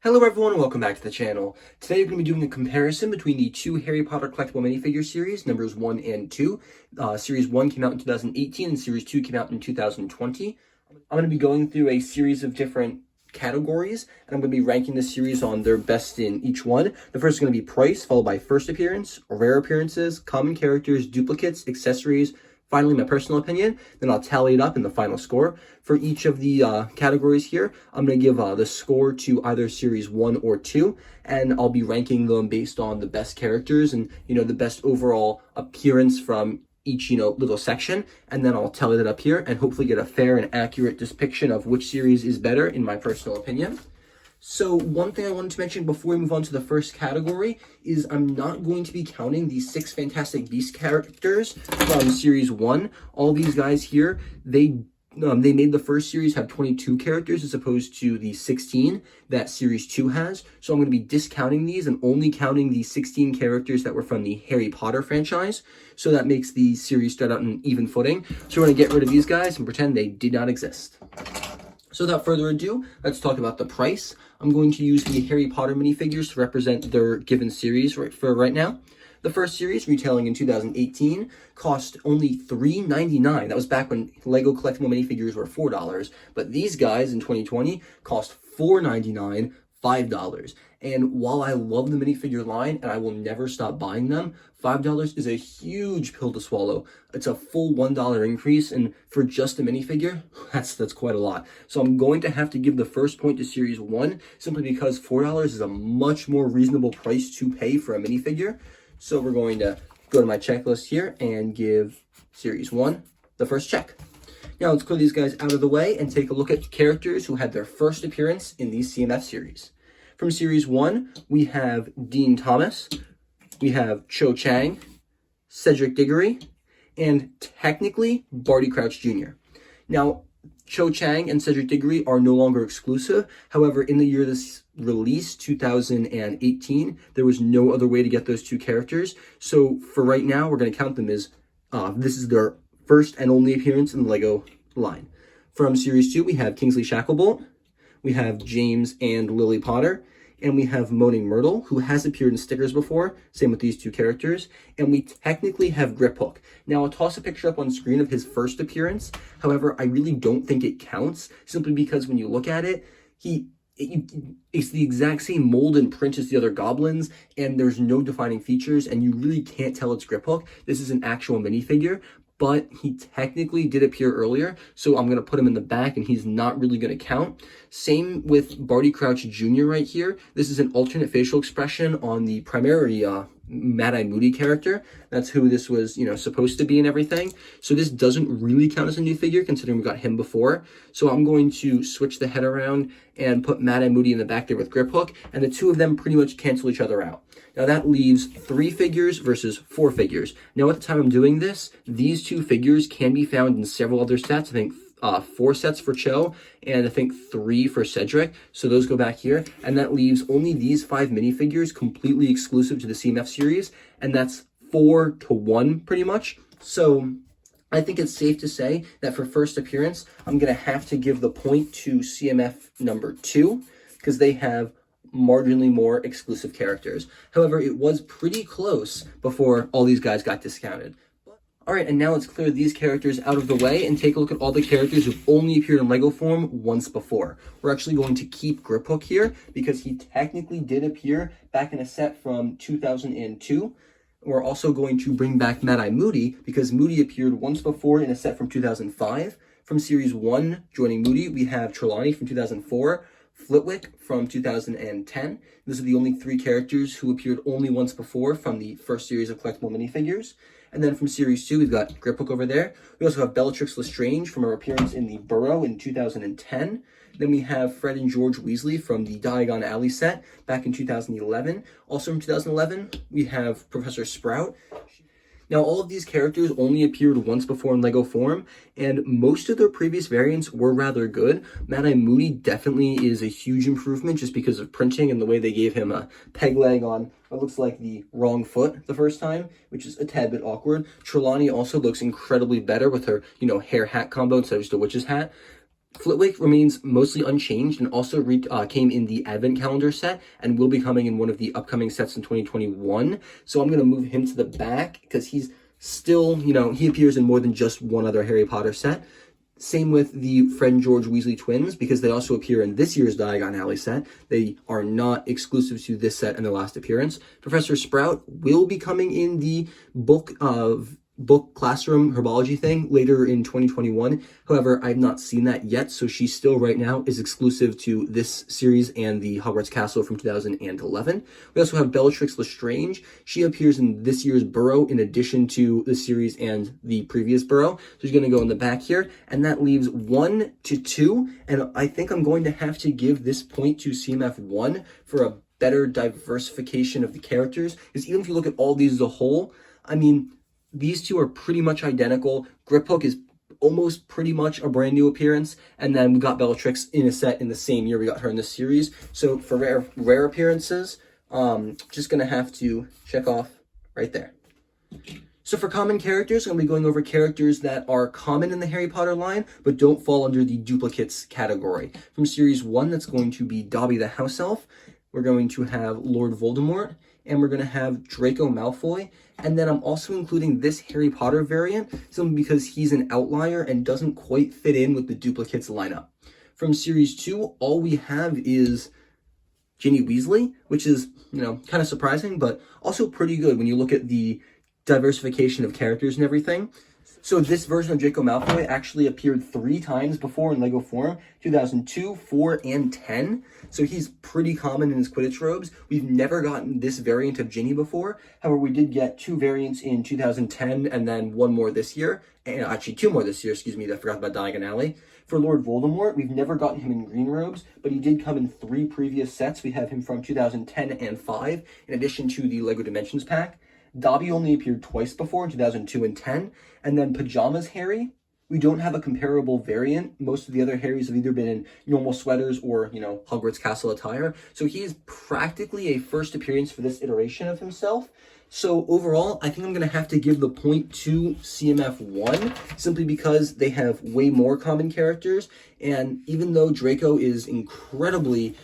Hello everyone and welcome back to the channel. Today we're going to be doing a comparison between the two Harry Potter collectible minifigure series, numbers 1 and 2. Series 1 came out in 2018 and Series 2 came out in 2020. I'm going to be going through a series of different categories, and I'm going to be ranking the series on their best in each one. The first is going to be price, followed by first appearance, rare appearances, common characters, duplicates, accessories. Finally, my personal opinion, then I'll tally it up in the final score. For each of the categories here, I'm going to give the score to either Series 1 or 2, and I'll be ranking them based on the best characters and, the best overall appearance from each, little section, and then I'll tally that up here and hopefully get a fair and accurate depiction of which series is better, in my personal opinion. So one thing I wanted to mention before we move on to the first category is I'm not going to be counting the 6 Fantastic Beasts characters from Series 1. All these guys here, they made the first series have 22 characters as opposed to the 16 that Series 2 has. So I'm going to be discounting these and only counting the 16 characters that were from the Harry Potter franchise. So that makes the series start out on an even footing. So we're going to get rid of these guys and pretend they did not exist. So without further ado, let's talk about the price. I'm going to use the Harry Potter minifigures to represent their given series for right now. The first series, retailing in 2018, cost only $3.99. That was back when Lego collectible minifigures were $4. But these guys in 2020 cost $4.99, $5. And while I love the minifigure line and I will never stop buying them, $5 is a huge pill to swallow. It's a full $1 increase, and for just a minifigure, that's quite a lot. So I'm going to have to give the first point to Series 1 simply because $4 is a much more reasonable price to pay for a minifigure. So we're going to go to my checklist here and give Series 1 the first check. Now let's clear these guys out of the way and take a look at characters who had their first appearance in the CMF series. From Series 1, we have Dean Thomas, we have Cho Chang, Cedric Diggory, and technically Barty Crouch Jr. Now, Cho Chang and Cedric Diggory are no longer exclusive. However, in the year this released, 2018, there was no other way to get those two characters. So for right now, we're going to count them as this is their first and only appearance in the Lego line. From Series 2, we have Kingsley Shacklebolt, we have James and Lily Potter, and we have Moaning Myrtle, who has appeared in stickers before, same with these two characters, and we technically have Griphook. Now, I'll toss a picture up on screen of his first appearance. However, I really don't think it counts, simply because when you look at it, it's the exact same mold and print as the other goblins, and there's no defining features, and you really can't tell it's Griphook. This is an actual minifigure, but he technically did appear earlier, so I'm going to put him in the back, and he's not really going to count. Same with Barty Crouch Jr. right here. This is an alternate facial expression on the primary Mad-Eye Moody character. That's who this was, supposed to be and everything. So this doesn't really count as a new figure, considering we got him before. So I'm going to switch the head around and put Mad-Eye Moody in the back there with Griphook, and the two of them pretty much cancel each other out. Now that leaves 3 figures versus 4 figures. Now at the time I'm doing this, these 2 figures can be found in several other sets. I think 4 sets for Cho, and I think 3 for Cedric. So those go back here, and that leaves only these 5 minifigures completely exclusive to the CMF series, and that's 4-1 pretty much. So I think it's safe to say that for first appearance, I'm going to have to give the point to CMF number 2, because they have marginally more exclusive characters. However, it was pretty close before all these guys got discounted. Alright, and now let's clear these characters out of the way and take a look at all the characters who've only appeared in Lego form once before. We're actually going to keep Griphook here because he technically did appear back in a set from 2002. We're also going to bring back Mad-Eye Moody because Moody appeared once before in a set from 2005. From Series 1, joining Moody, we have Trelawney from 2004, Flitwick from 2010. These are the only 3 characters who appeared only once before from the first series of collectible minifigures. And then from Series 2, we've got Griphook over there. We also have Bellatrix Lestrange from her appearance in the Burrow in 2010. Then we have Fred and George Weasley from the Diagon Alley set back in 2011. Also from 2011, we have Professor Sprout. Now, all of these characters only appeared once before in Lego form, and most of their previous variants were rather good. Mad-Eye Moody definitely is a huge improvement just because of printing and the way they gave him a peg leg on what looks like the wrong foot the first time, which is a tad bit awkward. Trelawney also looks incredibly better with her, hair hat combo instead of just a witch's hat. Flitwick remains mostly unchanged and also came in the Advent Calendar set and will be coming in one of the upcoming sets in 2021. So I'm going to move him to the back because he's still, he appears in more than just one other Harry Potter set. Same with the Fred and George Weasley twins, because they also appear in this year's Diagon Alley set. They are not exclusive to this set and their last appearance. Professor Sprout will be coming in the book classroom herbology thing later in 2021. However, I've not seen that yet, so she still right now is exclusive to this series and the Hogwarts Castle from 2011. We also have Bellatrix Lestrange. She appears in this year's Burrow in addition to the series and the previous Burrow. So she's going to go in the back here, and that leaves 1 to 2, and I think I'm going to have to give this point to CMF 1 for a better diversification of the characters, because even if you look at all these as a whole, I mean, these two are pretty much identical. Griphook is almost pretty much a brand new appearance. And then we got Bellatrix in a set in the same year we got her in this series. So for rare appearances, just going to have to check off right there. So for common characters, I'm going to be going over characters that are common in the Harry Potter line, but don't fall under the duplicates category. From series 1, that's going to be Dobby the House Elf. We're going to have Lord Voldemort, and we're going to have Draco Malfoy. And then I'm also including this Harry Potter variant, simply because he's an outlier and doesn't quite fit in with the duplicates lineup. From series 2, all we have is Ginny Weasley, which is, kind of surprising, but also pretty good when you look at the diversification of characters and everything. So this version of Draco Malfoy actually appeared 3 times before in LEGO form, 2002, 4, and 10. So he's pretty common in his Quidditch robes. We've never gotten this variant of Ginny before. However, we did get 2 variants in 2010 and then 1 more this year. And actually 2 more this year, I forgot about Diagon Alley. For Lord Voldemort, we've never gotten him in green robes, but he did come in 3 previous sets. We have him from 2010 and 5, in addition to the LEGO Dimensions pack. Dobby only appeared twice before, in 2002 and 10. And then Pajamas Harry, we don't have a comparable variant. Most of the other Harrys have either been in normal sweaters or, Hogwarts Castle attire. So he is practically a first appearance for this iteration of himself. So overall, I think I'm going to have to give the point to CMF 1, simply because they have way more common characters. And even though Draco is incredibly,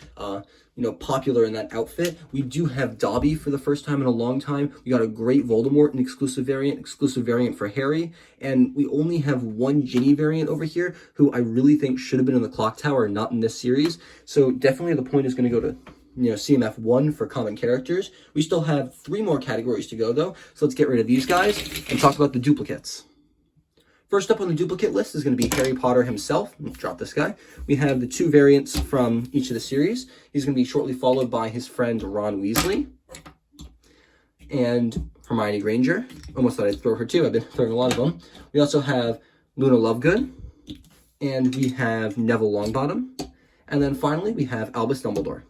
popular in that outfit, we do have Dobby for the first time in a long time. We got a great Voldemort, an exclusive variant for Harry, and we only have 1 Ginny variant over here, who I really think should have been in the Clock Tower and not in this series. So definitely the point is going to go to CMF 1 for common characters. We still have 3 more categories to go though, so let's get rid of these guys and talk about the duplicates. First up on the duplicate list is going to be Harry Potter himself. Let's drop this guy. We have the 2 variants from each of the series. He's going to be shortly followed by his friend Ron Weasley and Hermione Granger. Almost thought I'd throw her too. I've been throwing a lot of them. We also have Luna Lovegood, and we have Neville Longbottom, and then finally we have Albus Dumbledore.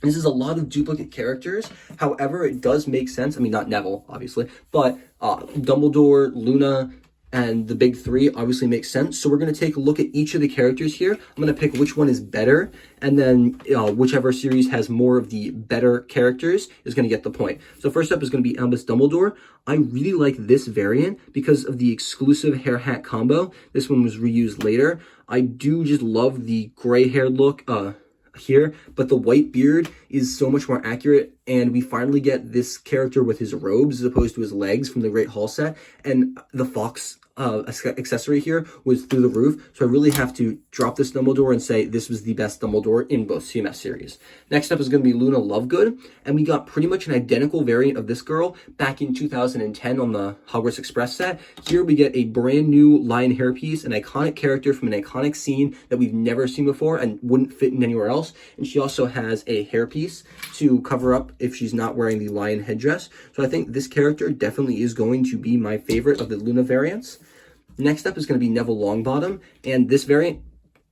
This is a lot of duplicate characters. However, it does make sense. I mean, not Neville, obviously, but Dumbledore, Luna, and the big 3 obviously make sense. So we're going to take a look at each of the characters here. I'm going to pick which one is better, and then whichever series has more of the better characters is going to get the point. So first up is going to be Albus Dumbledore. I really like this variant because of the exclusive hair hat combo. This one was reused later. I do just love the gray hair look here, but the white beard is so much more accurate, and we finally get this character with his robes as opposed to his legs from the Great Hall set, and the fox accessory here was through the roof. So I really have to drop this Dumbledore and say this was the best Dumbledore in both CMF series. Next up is going to be Luna Lovegood, and we got pretty much an identical variant of this girl back in 2010 on the Hogwarts Express set. Here we get a brand new lion hairpiece, an iconic character from an iconic scene that we've never seen before and wouldn't fit in anywhere else. And she also has a hairpiece to cover up if she's not wearing the lion headdress. So I think this character definitely is going to be my favorite of the Luna variants. Next up is going to be Neville Longbottom, and this variant,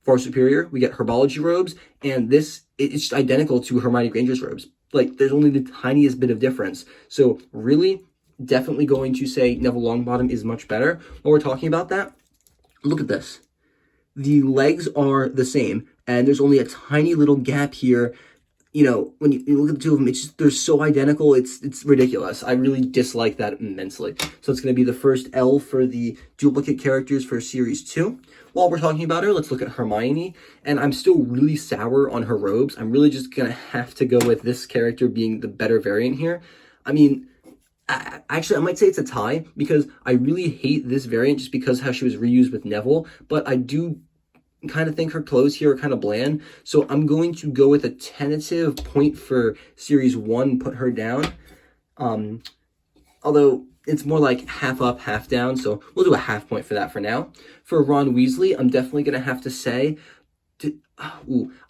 far superior. We get herbology robes, and it's just identical to Hermione Granger's robes. Like, there's only the tiniest bit of difference. So really, definitely going to say Neville Longbottom is much better. While we're talking about that, look at this. The legs are the same, and there's only a tiny little gap here. When you look at the 2 of them, they're so identical, it's ridiculous. I really dislike that immensely. So it's going to be the first L for the duplicate characters for Series 2. While we're talking about her, let's look at Hermione, and I'm still really sour on her robes. I'm really just gonna have to go with this character being the better variant here. I mean, actually, I might say it's a tie, because I really hate this variant just because how she was reused with Neville, but I do kind of think her clothes here are kind of bland, so I'm going to go with a tentative point for Series 1, put her down. Although it's more like half up, half down, so we'll do a half point for that for now. For Ron Weasley, I'm definitely going to have to say,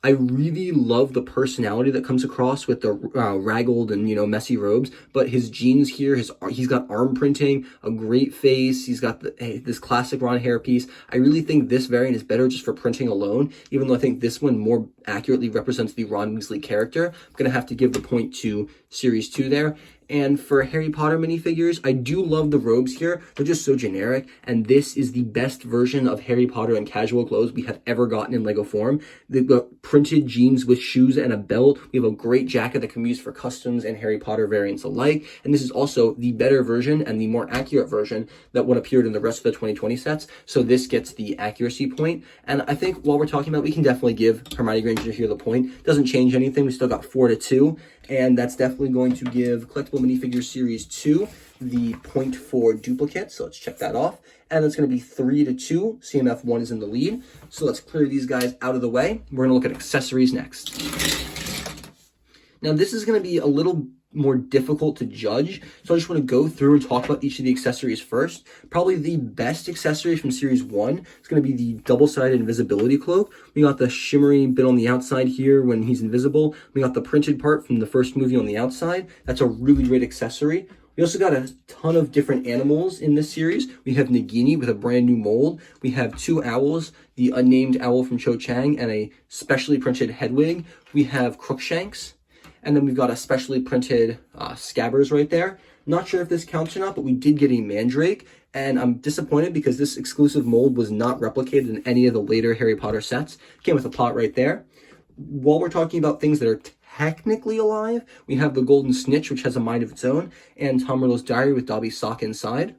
I really love the personality that comes across with the raggled and, messy robes, but his jeans here, he's got arm printing, a great face, he's got this classic Ron hairpiece. I really think this variant is better just for printing alone, even though I think this one more accurately represents the Ron Weasley character. I'm going to have to give the point to Series 2 there. And for Harry Potter minifigures, I do love the robes here. They're just so generic, and this is the best version of Harry Potter in casual clothes we have ever gotten in Lego form. They've got printed jeans with shoes and a belt. We have a great jacket that can be used for customs and Harry Potter variants alike. And this is also the better version and the more accurate version that would appeared in the rest of the 2020 sets. So this gets the accuracy point. And I think while we're talking about it, we can definitely give Hermione Granger here the point. Doesn't change anything. We still got 4-2. And that's definitely going to give Collectible Minifigure Series 2 the point for duplicate. So let's check that off. And it's going to be 3-2. CMF 1 is in the lead. So let's clear these guys out of the way. We're going to look at accessories next. Now this is going to be a little more difficult to judge, so I just want to go through and talk about each of the accessories first. Probably the best accessory from Series 1 is going to be the double-sided invisibility cloak. We got the shimmery bit on the outside here when he's invisible. We got the printed part from the first movie on the outside. That's a really great accessory. We also got a ton of different animals in this series. We have Nagini with a brand new mold. We have 2 owls, the unnamed owl from Cho Chang and a specially printed Hedwig. We have Crookshanks. And then we've got a specially printed Scabbers right there. Not sure if this counts or not, but we did get a Mandrake. And I'm disappointed because this exclusive mold was not replicated in any of the later Harry Potter sets. Came with a pot right there. While we're talking about things that are technically alive, we have the Golden Snitch, which has a mind of its own, and Tom Riddle's Diary with Dobby's sock inside.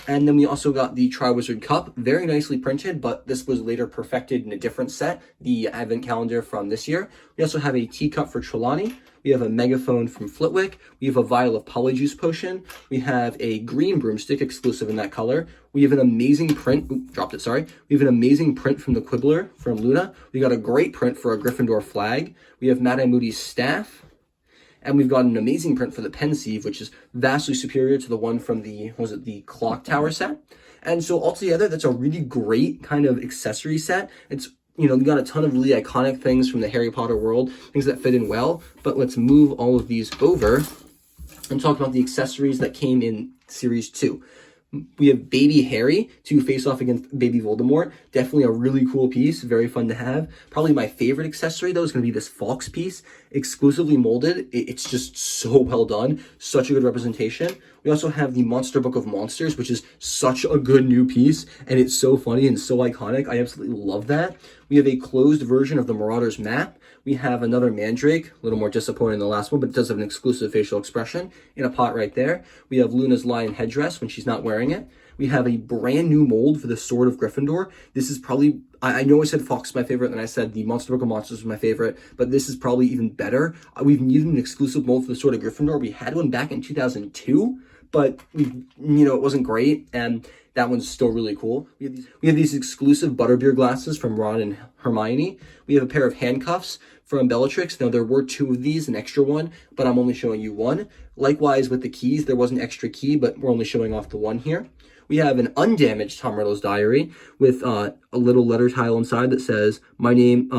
And then we also got the Triwizard Cup, very nicely printed, but this was later perfected in a different set, the Advent Calendar from this year. We also have a teacup for Trelawney. We have a megaphone from Flitwick. We have a vial of Polyjuice Potion. We have a green broomstick exclusive in that color. We have an amazing print. We have an amazing print from the Quibbler from Luna. We got a great print for a Gryffindor flag. We have Madame Moody's staff. And we've got an amazing print for the Pensieve, which is vastly superior to the one from the Clock Tower set. And so altogether, that's a really great kind of accessory set. It's, we got a ton of really iconic things from the Harry Potter world, things that fit in well. But let's move all of these over and talk about the accessories that came in Series 2. We have Baby Harry to face off against Baby Voldemort. Definitely a really cool piece, very fun to have. Probably my favorite accessory, though, is going to be this Fawkes piece, exclusively molded. It's just so well done, such a good representation. We also have the Monster Book of Monsters, which is such a good new piece, and it's so funny and so iconic. I absolutely love that. We have a closed version of the Marauders map. We have another Mandrake, a little more disappointing than the last one, but it does have an exclusive facial expression in a pot right there. We have Luna's lion headdress when she's not wearing it. We have a brand new mold for the Sword of Gryffindor. This is probably, I know I said Fawkes is my favorite, and I said the Monster Book of Monsters was my favorite, but this is probably even better. We've needed an exclusive mold for the Sword of Gryffindor. We had one back in 2002, but it wasn't great, and that one's still really cool. We have these exclusive butterbeer glasses from Ron and Hermione. We have a pair of handcuffs from Bellatrix. Now, there were 2 of these, an extra one, but I'm only showing you one. Likewise, with the keys, there was an extra key, but we're only showing off the one here. We have an undamaged Tom Riddle's Diary with a little letter tile inside that says, my name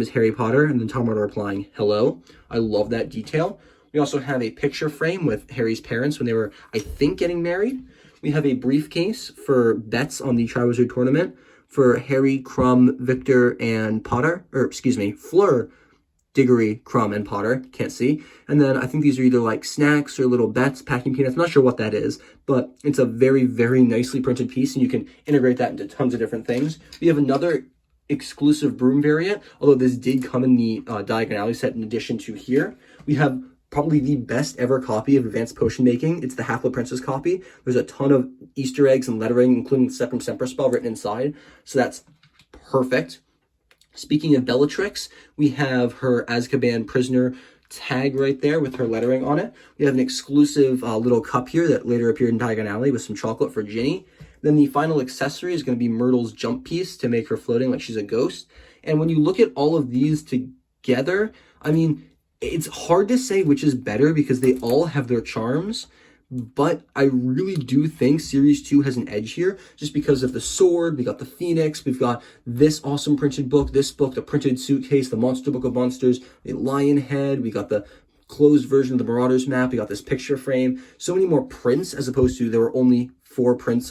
is Harry Potter, and then Tom Riddle replying, hello. I love that detail. We also have a picture frame with Harry's parents when they were, I think, getting married. We have a briefcase for bets on the Triwizard Tournament for Harry, Crumb, Victor, and Fleur, Diggory, Crumb, and Potter. Can't see. And then I think these are either like snacks or little bets, packing peanuts. I'm not sure what that is, but it's a very, very nicely printed piece, and you can integrate that into tons of different things. We have another exclusive broom variant, although this did come in the Diagon Alley set in addition to here. We have probably the best ever copy of Advanced Potion Making. It's the Half-Blood Princess copy. There's a ton of Easter eggs and lettering, including the Septum Semper spell written inside. So that's perfect. Speaking of Bellatrix, we have her Azkaban prisoner tag right there with her lettering on it. We have an exclusive little cup here that later appeared in Diagon Alley with some chocolate for Ginny. Then the final accessory is going to be Myrtle's jump piece to make her floating like she's a ghost. And when you look at all of these together, I mean, it's hard to say which is better because they all have their charms, but I really do think Series 2 has an edge here just because of the sword. We got the Phoenix, we've got this awesome printed book, this book, the printed suitcase, the Monster Book of Monsters, the lion head, we got the closed version of the Marauders map, we got this picture frame, so many more prints as opposed to there were only 5 prints,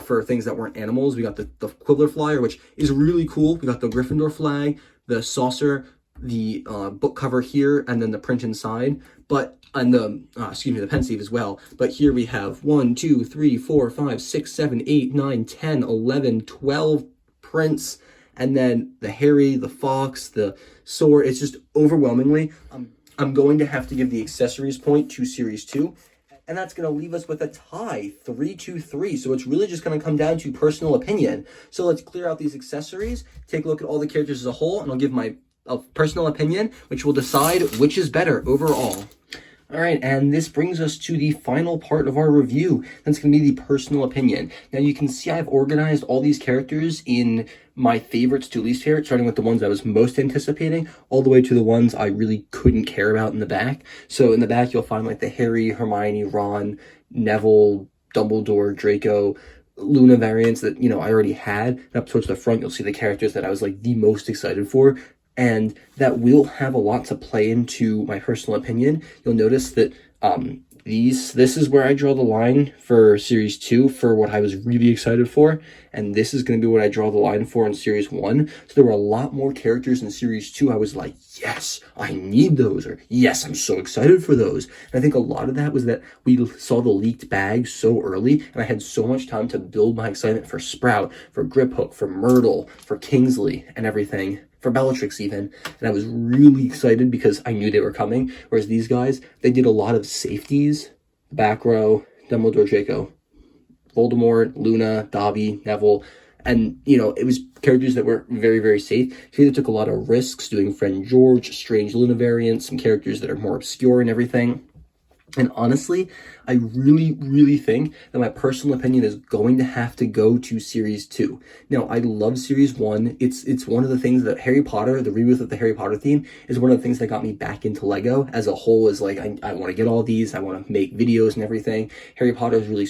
for things that weren't animals. We got the Quibbler Flyer, which is really cool. We got the Gryffindor flag, the saucer, the book cover here, and then the print inside, and the pensieve as well. But here we have 1, 2, 3, 4, 5, 6, 7, 8, 9, 10, 11, 12 prints, and then the Harry, the fox, the sword. It's just overwhelmingly. I'm going to have to give the accessories point to Series 2. And that's going to leave us with a tie, 3-3. So it's really just going to come down to personal opinion. So let's clear out these accessories, take a look at all the characters as a whole, and I'll give my personal opinion, which will decide which is better overall. All right, and this brings us to the final part of our review. That's going to be the personal opinion. Now, you can see I've organized all these characters in my favorites to least favorite, starting with the ones I was most anticipating, all the way to the ones I really couldn't care about in the back. So in the back, you'll find like the Harry, Hermione, Ron, Neville, Dumbledore, Draco, Luna variants that, I already had. And up towards the front, you'll see the characters that I was like the most excited for. And that will have a lot to play into my personal opinion. You'll notice that this is where I draw the line for Series 2 for what I was really excited for. And this is going to be what I draw the line for in Series 1. So there were a lot more characters in Series 2. I was like, yes, I need those. Or yes, I'm so excited for those. And I think a lot of that was that we saw the leaked bags so early. And I had so much time to build my excitement for Sprout, for Griphook, for Myrtle, for Kingsley, and everything. For Bellatrix even, and I was really excited because I knew they were coming, whereas these guys, they did a lot of safeties, back row, Dumbledore, Draco, Voldemort, Luna, Dobby, Neville, and, it was characters that were very, very safe. Here they took a lot of risks doing Friend George, Strange Luna variants, some characters that are more obscure and everything. And honestly, I really, really think that my personal opinion is going to have to go to Series 2. Now, I love Series 1. It's one of the things that Harry Potter, the rebirth of the Harry Potter theme, is one of the things that got me back into Lego as a whole. Is like, I want to get all these. I want to make videos and everything. Harry Potter is really,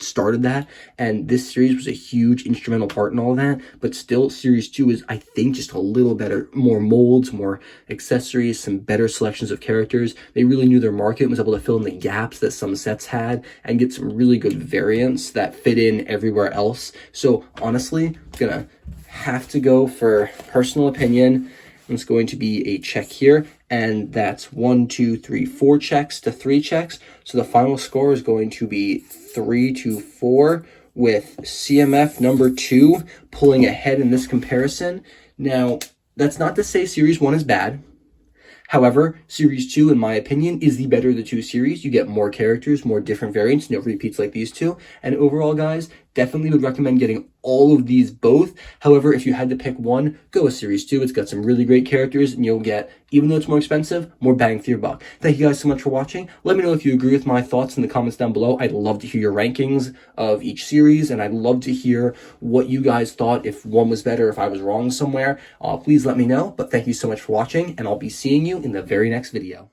started that, and this series was a huge instrumental part in all of that, but still Series 2 is, I think, just a little better, more molds, more accessories, some better selections of characters. They really knew their market and was able to fill in the gaps that some sets had and get some really good variants that fit in everywhere else. So honestly, I'm gonna have to go for personal opinion. It's going to be a check here, and that's 1, 2, 3, 4 checks to 3 checks. So the final score is going to be 3-4, with CMF number 2 pulling ahead in this comparison. Now, that's not to say Series 1 is bad. However, Series 2, in my opinion, is the better of the two series. You get more characters, more different variants, no repeats like these two. And overall, guys, definitely would recommend getting all of these both. However, if you had to pick one, go with Series 2. It's got some really great characters, and you'll get, even though it's more expensive, more bang for your buck. Thank you guys so much for watching. Let me know if you agree with my thoughts in the comments down below. I'd love to hear your rankings of each series, and I'd love to hear what you guys thought, if one was better, if I was wrong somewhere. Please let me know. But thank you so much for watching, and I'll be seeing you in the very next video.